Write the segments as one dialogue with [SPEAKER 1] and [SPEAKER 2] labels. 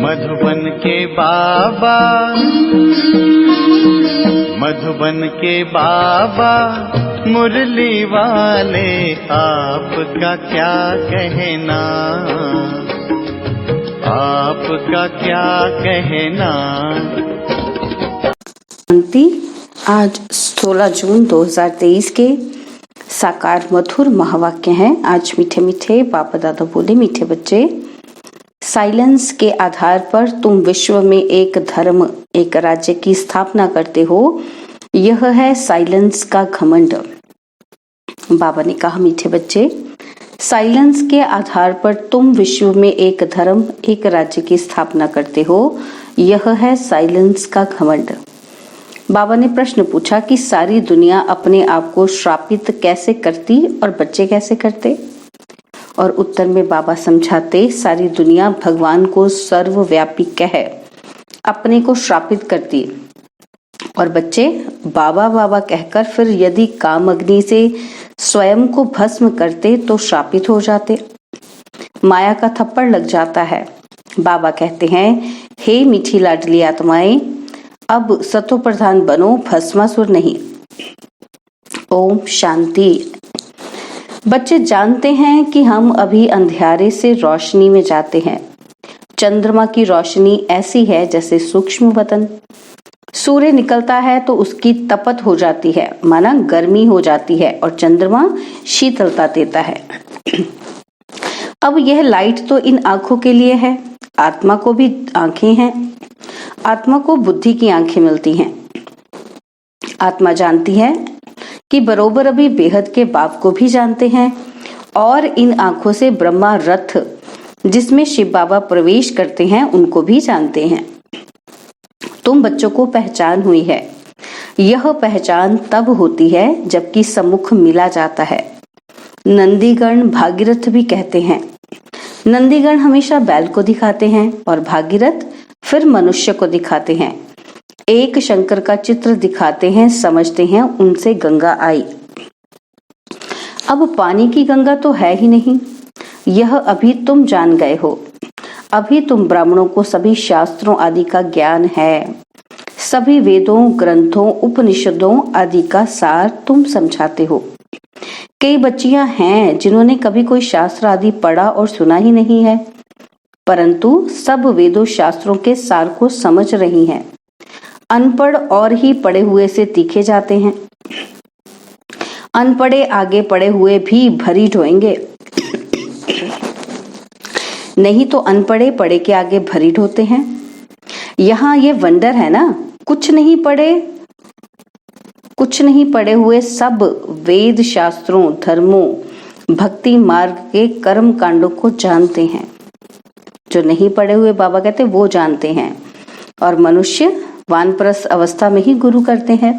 [SPEAKER 1] मधुबन के बाबा, मधुबन के बाबा मुरली वाले, आपका क्या कहना, आपका क्या कहना।
[SPEAKER 2] आज 16 जून 2023 के साकार मधुर महावाक्य हैं। आज मीठे मीठे बाबा दादा बोले, मीठे बच्चे, साइलेंस के आधार पर तुम विश्व में एक धर्म, एक राज्य की स्थापना करते हो। यह है साइलेंस का घमंड। बाबा ने कहा, मीठे बच्चे, साइलेंस के आधार पर तुम विश्व में एक धर्म, एक राज्य की स्थापना करते हो। यह है साइलेंस का घमंड। बाबा ने प्रश्न पूछा कि सारी दुनिया अपने आप को श्रापित कैसे करती और बच्चे कैसे करते। और उत्तर में बाबा समझाते, सारी दुनिया भगवान को सर्वव्यापी कह अपने को श्रापित करती और बच्चे बाबा बाबा कहकर फिर यदि काम अग्नि से स्वयं को भस्म करते तो श्रापित हो जाते। माया का थप्पड़ लग जाता है। बाबा कहते हैं, हे मीठी लाडली आत्माएं, अब सतो प्रधान बनो, भस्मासुर नहीं। ओम शांति। बच्चे जानते हैं कि हम अभी अंधियारे से रोशनी में जाते हैं। चंद्रमा की रोशनी ऐसी है जैसे सूक्ष्म बतन। सूर्य निकलता है तो उसकी तपत हो जाती है, माना गर्मी हो जाती है, और चंद्रमा शीतलता देता है। अब यह लाइट तो इन आंखों के लिए है, आत्मा को भी आंखें हैं। आत्मा को बुद्धि की आंखें मिलती हैं। आत्मा जानती है कि बरोबर अभी बेहद के बाप को भी जानते हैं, और इन आंखों से ब्रह्मा रथ जिसमें शिव बाबा प्रवेश करते हैं उनको भी जानते हैं। तुम बच्चों को पहचान हुई है। यह पहचान तब होती है जबकि सम्मुख मिला जाता है। नंदीगण भागीरथ भी कहते हैं। नंदीगण हमेशा बैल को दिखाते हैं और भागीरथ फिर मनुष्य को दिखाते हैं। एक शंकर का चित्र दिखाते हैं, समझते हैं उनसे गंगा आई। अब पानी की गंगा तो है ही नहीं, यह अभी तुम जान गए हो। अभी तुम ब्राह्मणों को सभी शास्त्रों आदि का ज्ञान है। सभी वेदों, ग्रंथों, उपनिषदों आदि का सार तुम समझाते हो। कई बच्चियां हैं जिन्होंने कभी कोई शास्त्र आदि पढ़ा और सुना ही नहीं है, परंतु सब वेदों शास्त्रों के सार को समझ रही हैं। अनपढ़ और ही पढ़े हुए से तीखे जाते हैं। अनपढ़े आगे पढ़े हुए भी भरी ढोएंगे, नहीं तो अनपढ़े पढ़े के आगे भरी ढोते हैं। यहाँ ये वंडर है ना, कुछ नहीं पढ़े हुए सब वेद शास्त्रों, धर्मों, भक्ति मार्ग के कर्म कांडों को जानते हैं। जो नहीं पढ़े हुए बाबा कहते वो जानते हैं, और मनुष्य वानप्रस्थ अवस्था में ही गुरु करते हैं।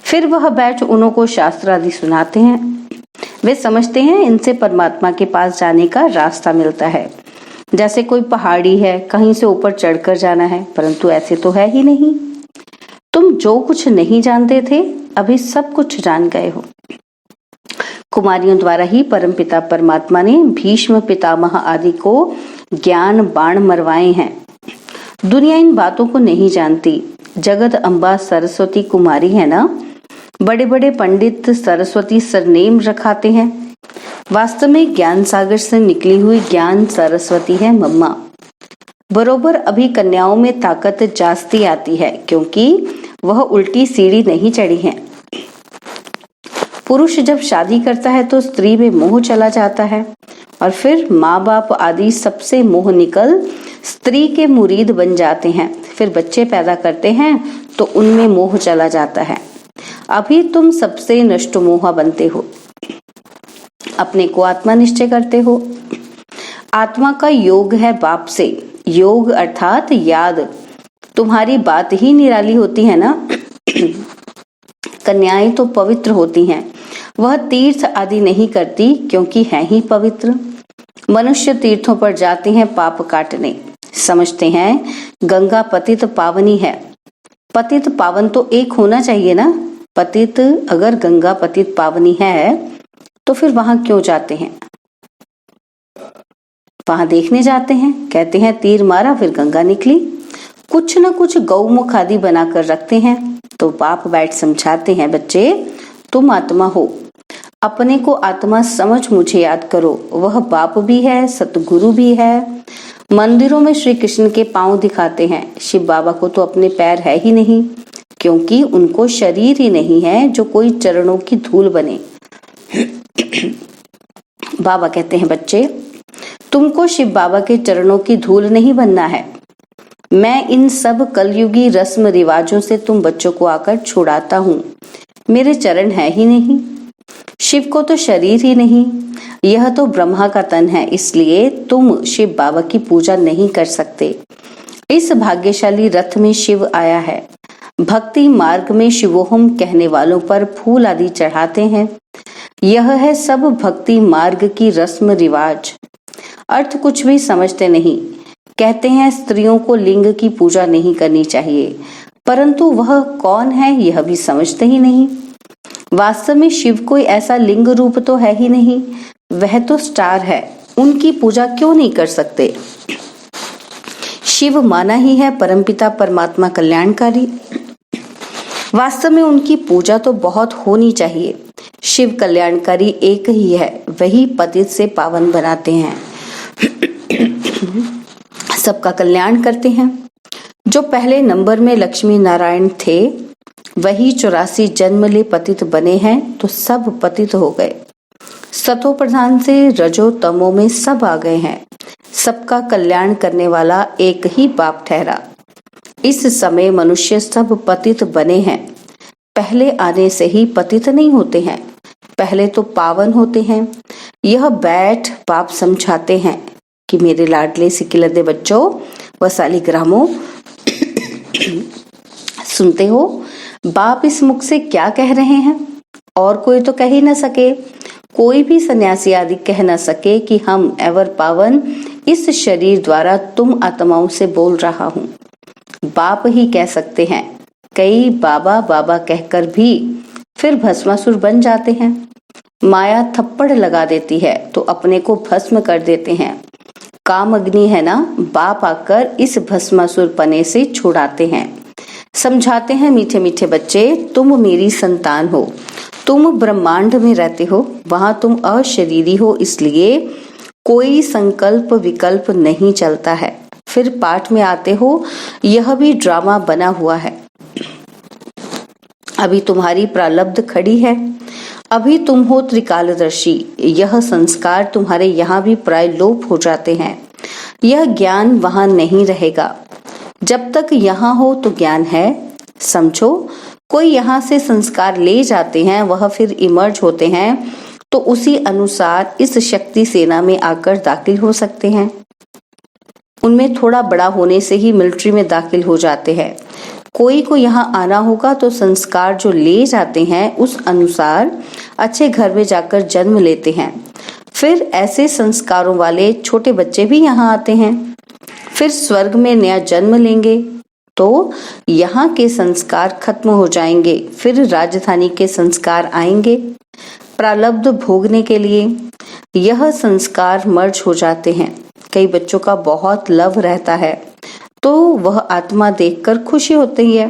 [SPEAKER 2] फिर वह बैठ उन्हों को शास्त्र आदि सुनाते हैं। वे समझते हैं इनसे परमात्मा के पास जाने का रास्ता मिलता है। जैसे कोई पहाड़ी है, कहीं से ऊपर चढ़कर जाना है, परंतु ऐसे तो है ही नहीं। तुम जो कुछ नहीं जानते थे अभी सब कुछ जान गए हो। कुमारियों द्वारा ही परमपिता परमात्मा ने भीष्म पितामह आदि को ज्ञान बाण मरवाए हैं। दुनिया इन बातों को नहीं जानती। जगत अम्बा सरस्वती कुमारी है ना। बड़े बड़े पंडित सरस्वती सरनेम रखाते हैं। वास्तव में ज्ञान सागर से निकली हुई ज्ञान सरस्वती है मम्मा। बरोबर अभी कन्याओं में ताकत जास्ती आती है, क्योंकि वह उल्टी सीढ़ी नहीं चढ़ी है। पुरुष जब शादी करता है तो स्त्री में मोह चला जाता है, और फिर माँ बाप आदि सबसे मोह निकल स्त्री के मुरीद बन जाते हैं। फिर बच्चे पैदा करते हैं तो उनमें मोह चला जाता है। अभी तुम सबसे नष्ट मोह बनते हो। अपने को आत्मा निश्चय करते हो। आत्मा का योग है बाप से। योग अर्थात याद। तुम्हारी बात ही निराली होती है ना। कन्याएं तो पवित्र होती हैं। वह तीर्थ आदि नहीं करती क्योंकि है ही पवित्र। मनुष्य तीर्थों पर जाते हैं पाप काटने। समझते हैं गंगा पतित पावनी है। पतित पावन तो एक होना चाहिए ना। पतित अगर गंगा पतित पावनी है तो फिर वहां क्यों जाते हैं। वहां देखने जाते हैं, कहते हैं तीर मारा फिर गंगा निकली। कुछ न कुछ गौमुख आदि बनाकर रखते हैं। तो बाप बैठ समझाते हैं, बच्चे तुम आत्मा हो, अपने को आत्मा समझ मुझे याद करो। वह बाप भी है, सतगुरु भी है। मंदिरों में श्री कृष्ण के पांव दिखाते हैं, शिव बाबा को तो अपने पैर है ही नहीं, क्योंकि उनको शरीर ही नहीं है जो कोई चरणों की धूल बने। बाबा कहते हैं, बच्चे तुमको शिव बाबा के चरणों की धूल नहीं बनना है। मैं इन सब कलयुगी रस्म रिवाजों से तुम बच्चों को आकर छुड़ाता हूँ। मेरे चरण है ही नहीं, शिव को तो शरीर ही नहीं, यह तो ब्रह्मा का तन है, इसलिए तुम शिव बाबा की पूजा नहीं कर सकते। इस भाग्यशाली रथ में शिव आया है। भक्ति मार्ग में शिवोहम कहने वालों पर फूल आदि चढ़ाते हैं। यह है सब भक्ति मार्ग की रस्म रिवाज। अर्थ कुछ भी समझते नहीं। कहते हैं स्त्रियों को लिंग की पूजा नहीं करनी चाहिए, परंतु वह कौन है यह भी समझते ही नहीं। वास्तव में शिव कोई ऐसा लिंग रूप तो है ही नहीं, वह तो स्टार है। उनकी पूजा क्यों नहीं कर सकते? शिव माना ही है परमपिता परमात्मा कल्याणकारी। वास्तव में उनकी पूजा तो बहुत होनी चाहिए। शिव कल्याणकारी एक ही है, वही पतित से पावन बनाते हैं, सबका कल्याण करते हैं। जो पहले नंबर में लक्ष्मी नारायण थे, वही 84 जन्म ले पतित बने हैं, तो सब पतित हो गए। सतो प्रधान से रजो तमो में सब आ गए हैं। सबका कल्याण करने वाला एक ही बाप ठहरा। इस समय मनुष्य सब पतित बने हैं। पहले आने से ही पतित नहीं होते हैं, पहले तो पावन होते हैं। यह बैठ बाप समझाते हैं कि मेरे लाडले सिकिलदे बच्चों व सालिग्रामों, सुनते हो बाप इस मुख से क्या कह रहे हैं? और कोई तो कह ही न सके, कोई भी सन्यासी आदि कह न सके कि हम एवर पावन इस शरीर द्वारा तुम आत्माओं से बोल रहा हूँ। बाप ही कह सकते हैं। कई बाबा बाबा कहकर भी फिर भस्मासुर बन जाते हैं। माया थप्पड़ लगा देती है तो अपने को भस्म कर देते हैं। काम अग्नि है ना, बाप आकर इस भस्मासुर पने से छुड़ाते हैं। समझाते हैं, मीठे मीठे बच्चे तुम मेरी संतान हो, तुम ब्रह्मांड में रहते हो, वहां तुम अशरीरी हो, इसलिए कोई संकल्प विकल्प नहीं चलता है। फिर पाठ में आते हो, यह भी ड्रामा बना हुआ है। अभी तुम्हारी प्रारब्ध खड़ी है, अभी तुम हो त्रिकालदर्शी। यह संस्कार तुम्हारे यहाँ भी प्राय लोप हो जाते हैं। यह ज्ञान वहां नहीं रहेगा। जब तक यहाँ हो तो ज्ञान है, समझो। कोई यहाँ से संस्कार ले जाते हैं, वह फिर इमर्ज होते हैं, तो उसी अनुसार इस शक्ति सेना में आकर दाखिल हो सकते हैं। उनमें थोड़ा बड़ा होने से ही मिलिट्री में दाखिल हो जाते हैं। कोई को यहाँ आना होगा तो संस्कार जो ले जाते हैं उस अनुसार अच्छे घर में जाकर जन्म लेते हैं। फिर ऐसे संस्कारों वाले छोटे बच्चे भी यहाँ आते हैं। फिर स्वर्ग में नया जन्म लेंगे तो यहाँ के संस्कार खत्म हो जाएंगे, फिर राजधानी के संस्कार आएंगे प्रारब्ध भोगने के लिए। यह संस्कार मर्ज हो जाते हैं। कई बच्चों का बहुत लव रहता है तो वह आत्मा देखकर खुशी होती है,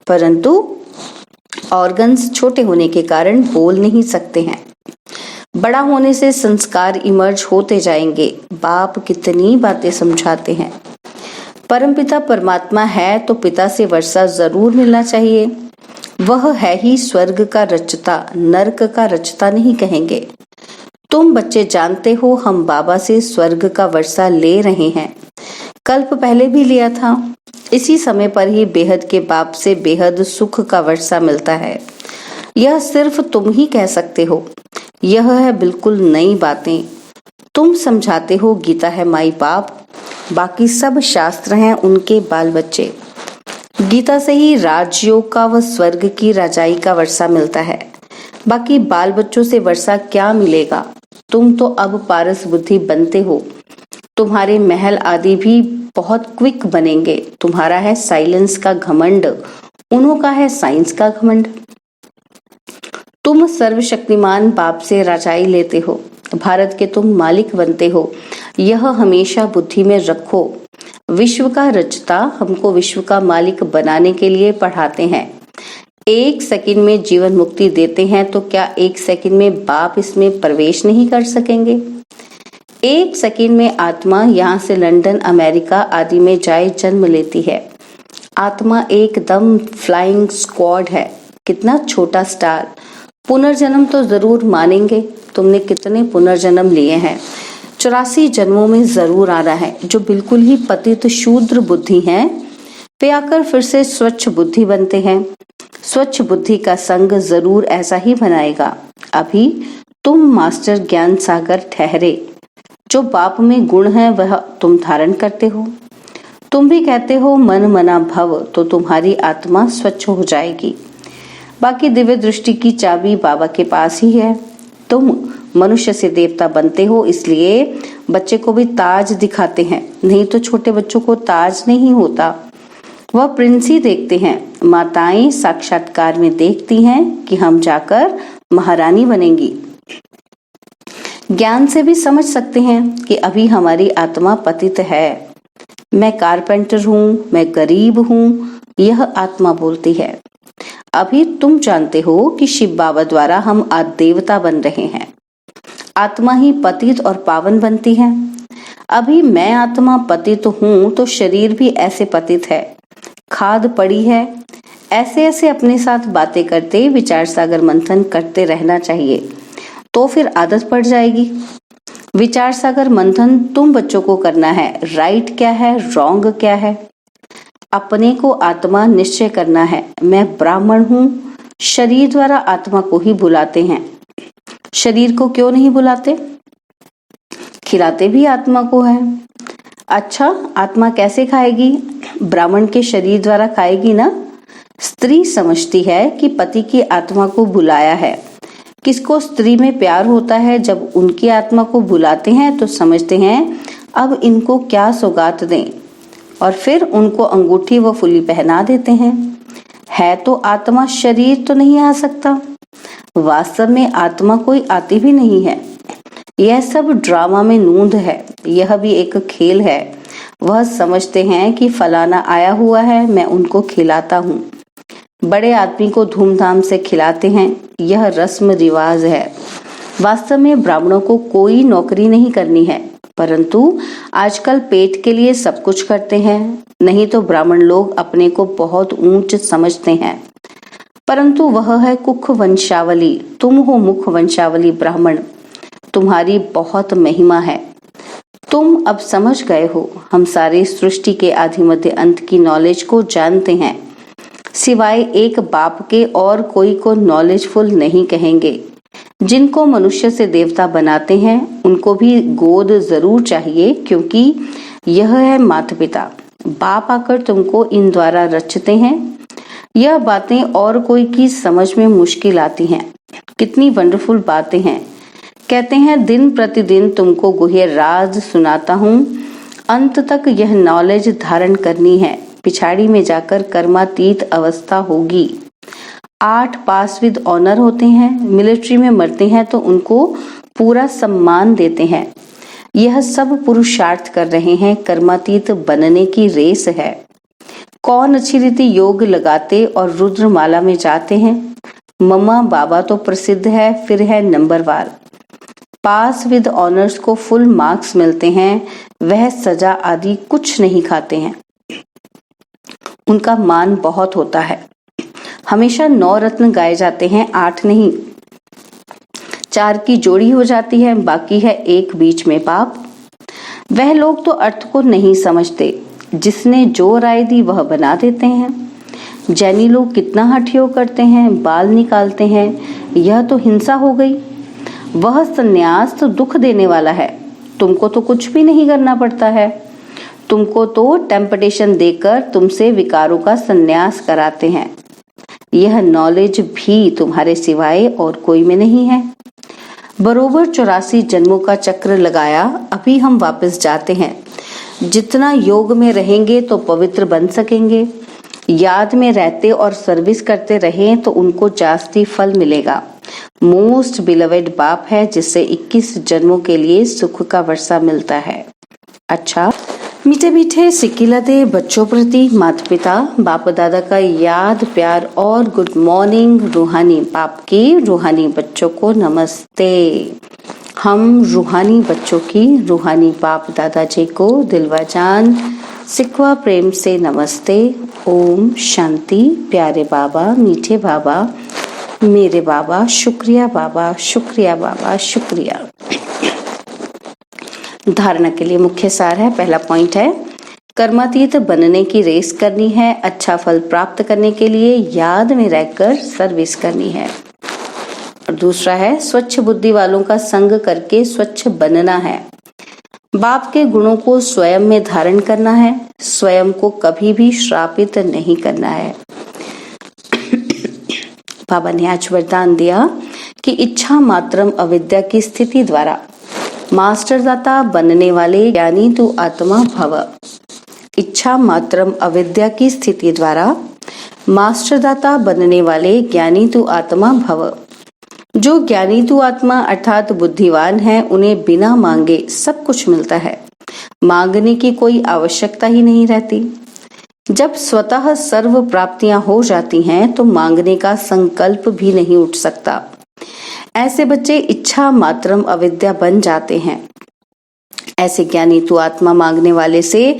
[SPEAKER 2] परंतु ऑर्गन्स छोटे होने के कारण बोल नहीं सकते हैं। बड़ा होने से संस्कार इमर्ज होते जाएंगे। बाप कितनी बातें समझाते हैं। परमपिता परमात्मा है तो पिता से वर्षा जरूर मिलना चाहिए। वह है ही स्वर्ग का रचता, नरक का रचता नहीं कहेंगे। तुम बच्चे जानते हो हम बाबा से स्वर्ग का वर्षा ले रहे हैं। कल्प पहले भी लिया था। इसी समय पर ही बेहद के बाप से बेहद सुख का वर्षा मिलता है। यह सिर्फ तुम ही कह सकते हो। यह है बिल्कुल नई बातें। तुम समझाते हो, गीता है माई बाप, बाकी सब शास्त्र हैं उनके बाल बच्चे। गीता से ही राजयोग का व स्वर्ग की राजाई का वर्षा मिलता है। बाकी बाल बच्चों से वर्षा क्या मिलेगा? तुम तो अब पारस बुद्धि बनते हो। तुम्हारे महल आदि भी बहुत क्विक बनेंगे। तुम्हारा है साइलेंस का घमंड, उन्हों का है साइंस का घमंड। तुम सर्वशक्तिमान बाप से राजाई लेते हो। भारत के तुम मालिक बनते हो। यह हमेशा बुद्धि में रखो। विश्व का रचता हमको विश्व का मालिक बनाने के लिए पढ़ाते हैं। 1 सेकंड में जीवन मुक्ति देते हैं तो क्या 1 सेकंड में बाप इसमें प्रवेश नहीं कर सकेंगे? 1 सेकंड में आत्मा यहाँ से लंदन, अमेरिका आदि में जाए जन्म लेती है। आत्मा एकदम फ्लाइंग स्क्वाड है। कितना छोटा स्टार। पुनर्जन्म तो जरूर मानेंगे। तुमने कितने पुनर्जन्म लिए हैं? 84 जन्मों में जरूर आ रहा है। जो बिल्कुल ही पतित शूद्र बुद्धि हैं, वे आकर फिर से स्वच्छ बुद्धि बनते हैं। स्वच्छ बुद्धि का संग जरूर ऐसा ही बनाएगा। अभी तुम मास्टर ज्ञान सागर ठहरे। जो बाप में गुण है वह तुम धारण करते हो। तुम भी कहते हो मन मना भव, तो तुम्हारी आत्मा स्वच्छ हो जाएगी। बाकी दिव्य दृष्टि की चाबी बाबा के पास ही है। तुम मनुष्य से देवता बनते हो, इसलिए बच्चे को भी ताज दिखाते हैं, नहीं तो छोटे बच्चों को ताज नहीं होता, वह प्रिंस ही देखते हैं। माताएं साक्षात्कार में देखती हैं कि हम जाकर महारानी बनेंगी। ज्ञान से भी समझ सकते हैं कि अभी हमारी आत्मा पतित है। मैं कारपेंटर हूँ, मैं गरीब हूँ, यह आत्मा बोलती है। अभी तुम जानते हो कि शिव बाबा द्वारा हम आज देवता बन रहे हैं। आत्मा ही पतित और पावन बनती है। अभी मैं आत्मा पतित हूँ तो शरीर भी ऐसे पतित है, खाद पड़ी है। ऐसे ऐसे अपने साथ बातें करते विचार सागर मंथन करते रहना चाहिए, तो फिर आदत पड़ जाएगी। विचार सागर मंथन तुम बच्चों को करना है। राइट क्या है, रॉन्ग क्या है, अपने को आत्मा निश्चय करना है। मैं ब्राह्मण हूँ। शरीर द्वारा आत्मा को ही बुलाते हैं। शरीर को क्यों नहीं बुलाते? खिलाते भी आत्मा को है। अच्छा, आत्मा कैसे खाएगी? ब्राह्मण के शरीर द्वारा खाएगी ना। स्त्री समझती है कि पति की आत्मा को बुलाया है। किसको स्त्री में प्यार होता है? जब उनकी आत्मा को बुलाते हैं तो समझते हैं अब इनको क्या सौगात दें, और फिर उनको अंगूठी व फुली पहना देते हैं। है तो आत्मा, शरीर तो नहीं आ सकता। वास्तव में आत्मा कोई आती भी नहीं है। यह सब ड्रामा में नूंद है। यह भी एक खेल है। वह समझते हैं कि फलाना आया हुआ है, मैं उनको खिलाता हूँ। बड़े आदमी को धूमधाम से खिलाते हैं, यह रस्म रिवाज है। वास्तव में ब्राह्मणों को कोई नौकरी नहीं करनी है, परंतु आजकल पेट के लिए सब कुछ करते हैं। नहीं तो ब्राह्मण लोग अपने को बहुत ऊंच समझते हैं, परंतु वह है कुख वंशावली। तुम हो मुख वंशावली ब्राह्मण। तुम्हारी बहुत महिमा है। तुम अब समझ गए हो। हम सारे सृष्टि के आदि मध्य अंत की नॉलेज को जानते हैं। सिवाय एक बाप के और कोई को नॉलेजफुल नहीं कहेंगे। जिनको मनुष्य से देवता बनाते हैं उनको भी गोद जरूर चाहिए, क्योंकि यह है माता पिता। बाप आकर तुमको इन द्वारा रचते हैं। यह बातें और कोई की समझ में मुश्किल आती हैं। कितनी वंडरफुल बातें हैं। कहते हैं दिन प्रतिदिन तुमको गुह्य राज सुनाता हूँ। अंत तक यह नॉलेज धारण करनी है। पिछाड़ी में जाकर कर्मातीत अवस्था होगी। 8 पास विद ऑनर होते हैं। मिलिट्री में मरते हैं तो उनको पूरा सम्मान देते हैं। यह सब पुरुषार्थ कर रहे हैं। कर्मातीत बनने की रेस है। कौन अच्छी रीति योग लगाते और रुद्रमाला में जाते हैं? मम्मा बाबा तो प्रसिद्ध है, फिर है नंबरवार। पास विद ऑनर्स को फुल मार्क्स मिलते हैं। वह सजा आदि कुछ नहीं खाते हैं। उनका मान बहुत होता है। हमेशा 9 रत्न गाए जाते हैं, 8 नहीं। 4 की जोड़ी हो जाती है, बाकी है एक बीच में बाप। वह लोग तो अर्थ को नहीं समझते। जिसने जो राय दी वह बना देते हैं। जैनी लोग कितना हठयोग करते हैं, बाल निकालते हैं। यह तो हिंसा हो गई। वह सन्यास तो दुख देने वाला है। तुमको तो कुछ भी नहीं करना पड़ता है। तुमको तो टेम्पटेशन देकर तुमसे विकारों का सन्यास कराते हैं। यह नॉलेज भी तुम्हारे सिवाय और कोई में नहीं है। बरोबर 84 जन्मों का चक्र लगाया। अभी हम वापस जाते हैं। जितना योग में रहेंगे तो पवित्र बन सकेंगे। याद में रहते और सर्विस करते रहें तो उनको जास्ती फल मिलेगा। मोस्ट बिलवेड बाप है जिससे 21 जन्मों के लिए सुख का वर्षा मिलता है। अच्छा, मीठे मीठे सिक्किलाते बच्चों प्रति माता पिता बाप दादा का याद प्यार और गुड मॉर्निंग। रूहानी बाप की रूहानी बच्चों को नमस्ते। हम रूहानी बच्चों की रूहानी बाप दादा जी को दिलवा जान सिकवा प्रेम से नमस्ते। ओम शांति। प्यारे बाबा, मीठे बाबा, मेरे बाबा, शुक्रिया बाबा, शुक्रिया बाबा, शुक्रिया। धारणा के लिए मुख्य सार है। पहला पॉइंट है कर्मातीत बनने की रेस करनी है। अच्छा फल प्राप्त करने के लिए याद में रहकर सर्विस करनी है। और दूसरा है स्वच्छ बुद्धि वालों का संग करके स्वच्छ बनना है। बाप के गुणों को स्वयं में धारण करना है। स्वयं को कभी भी श्रापित नहीं करना है। बाबा ने आज वरदान दिया कि इच्छा मात्रम अविद्या की स्थिति द्वारा मास्टरदाता बनने वाले ज्ञानी तू आत्मा भव। इच्छा मात्रम अविद्या की स्थिति द्वारा मास्टरदाता बनने वाले ज्ञानी तू आत्मा भव। जो ज्ञानी तू आत्मा अर्थात बुद्धिवान है उन्हें बिना मांगे सब कुछ मिलता है। मांगने की कोई आवश्यकता ही नहीं रहती। जब स्वतः सर्व प्राप्तियां हो जाती हैं तो मांगने का संकल्प भी नहीं उठ सकता। ऐसे बच्चे इच्छा मात्रम अविद्या बन जाते हैं। ऐसे ज्ञानी तू आत्मा मांगने वाले से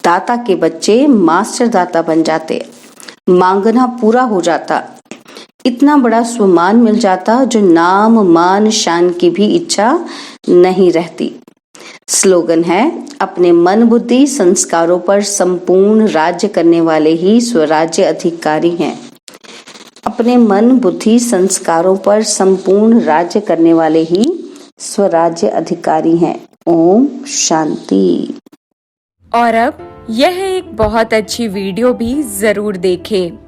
[SPEAKER 2] दाता के बच्चे मास्टर दाता बन जाते। मांगना पूरा हो जाता। इतना बड़ा स्वमान मिल जाता जो नाम मान शान की भी इच्छा नहीं रहती। स्लोगन है अपने मन बुद्धि संस्कारों पर संपूर्ण राज्य करने वाले ही स्वराज्य अधिकारी हैं। अपने मन बुद्धि संस्कारों पर संपूर्ण राज्य करने वाले ही स्वराज्य अधिकारी हैं। ओम शांति।
[SPEAKER 3] और अब यह एक बहुत अच्छी वीडियो भी जरूर देखें।